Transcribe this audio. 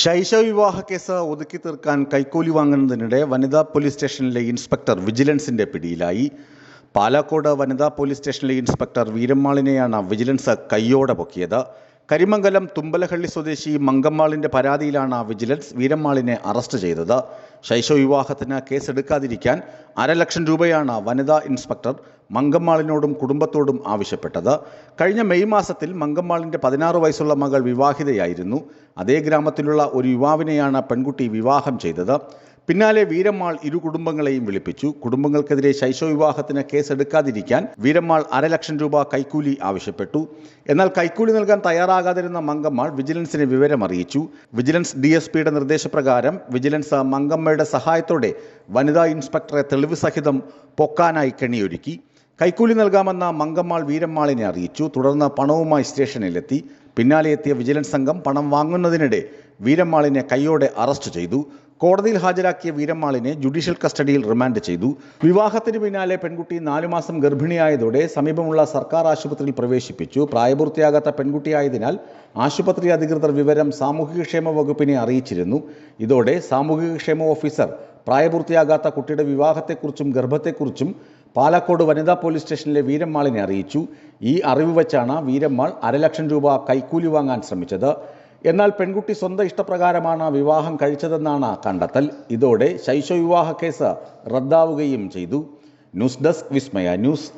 ശൈശവ വിവാഹ കേസ് ഒതുക്കി തീർക്കാൻ കൈക്കൂലി വാങ്ങുന്നതിനിടെ വനിതാ പോലീസ് സ്റ്റേഷനിലെ ഇൻസ്പെക്ടർ വിജിലൻസിന്റെ പിടിയിലായി. പാലക്കോട് വനിതാ പോലീസ് സ്റ്റേഷനിലെ ഇൻസ്പെക്ടർ വീരമ്മാളിനെയാണ് വിജിലൻസ് കയ്യോടെ പൊക്കിയത്. കരിമംഗലം തുമ്പലഹള്ളി സ്വദേശി മങ്കമ്മാളിന്റെ പരാതിയിലാണ് വിജിലൻസ് വീരമ്മാളിനെ അറസ്റ്റ് ചെയ്തത്. ശൈശവ വിവാഹത്തിന് കേസെടുക്കാതിരിക്കാൻ 500,000 രൂപയാണ് വനിതാ ഇൻസ്പെക്ടർ മങ്കമ്മാളിനോടും കുടുംബത്തോടും ആവശ്യപ്പെട്ടത്. കഴിഞ്ഞ മെയ് മാസത്തിൽ മങ്കമ്മാളിന്റെ 16 വയസ്സുള്ള മകൾ വിവാഹിതയായിരുന്നു. അതേ ഗ്രാമത്തിലുള്ള ഒരു യുവാവിനെയാണ് പെൺകുട്ടി വിവാഹം ചെയ്തത്. പിന്നാലെ വീരമ്മാൾ ഇരു കുടുംബങ്ങളെയും വിളിപ്പിച്ചു. കുടുംബങ്ങൾക്കെതിരെ ശൈശവ വിവാഹത്തിന് കേസെടുക്കാതിരിക്കാൻ വീരമ്മാൾ 500,000 രൂപ കൈക്കൂലി ആവശ്യപ്പെട്ടു. എന്നാൽ കൈക്കൂലി നൽകാൻ തയ്യാറാകാതിരുന്ന മങ്കമ്മാൾ വിജിലൻസിനെ വിവരം അറിയിച്ചു. വിജിലൻസ് DSPയുടെ നിർദ്ദേശപ്രകാരം വിജിലൻസ് മങ്കമ്മയുടെ സഹായത്തോടെ വനിതാ ഇൻസ്പെക്ടറെ തെളിവ് സഹിതം പൊക്കാനായി കെണിയൊരുക്കി. കൈക്കൂലി നൽകാമെന്ന മങ്കമ്മാൾ വീരമ്മാളിനെ അറിയിച്ചു. തുടർന്ന് പണവുമായി സ്റ്റേഷനിലെത്തി. പിന്നാലെ എത്തിയ വിജിലൻസ് സംഘം പണം വാങ്ങുന്നതിനിടെ വീരമ്മാളിനെ കൈയോടെ അറസ്റ്റ് ചെയ്തു. കോടതിയിൽ ഹാജരാക്കിയ വീരമ്മാളിനെ ജുഡീഷ്യൽ കസ്റ്റഡിയിൽ റിമാൻഡ് ചെയ്തു. വിവാഹത്തിന് പിന്നാലെ പെൺകുട്ടി 4 മാസം ഗർഭിണിയായതോടെ സമീപമുള്ള സർക്കാർ ആശുപത്രിയിൽ പ്രവേശിപ്പിച്ചു. പ്രായപൂർത്തിയാകാത്ത പെൺകുട്ടിയായതിനാൽ ആശുപത്രി അധികൃതർ വിവരം സാമൂഹികക്ഷേമ വകുപ്പിനെ അറിയിച്ചിരുന്നു. ഇതോടെ സാമൂഹികക്ഷേമ ഓഫീസർ പ്രായപൂർത്തിയാകാത്ത കുട്ടിയുടെ വിവാഹത്തെക്കുറിച്ചും ഗർഭത്തെക്കുറിച്ചും പാലക്കോട് വനിതാ പോലീസ് സ്റ്റേഷനിലെ വീരമ്മാളിനെ അറിയിച്ചു. ഈ അറിവ് വെച്ചാണ് വീരമ്മാൾ 500,000 രൂപ കൈക്കൂലി വാങ്ങാൻ ശ്രമിച്ചത്. എന്നാൽ പെൺകുട്ടി സ്വന്തം ഇഷ്ടപ്രകാരമാണ് വിവാഹം കഴിച്ചതെന്നാണ് കണ്ടെത്തൽ. ഇതോടെ ശൈശവ വിവാഹ കേസ് റദ്ദാവുകയും ചെയ്തു. ന്യൂസ് ഡെസ്ക് വിസ്മയ ന്യൂസ്.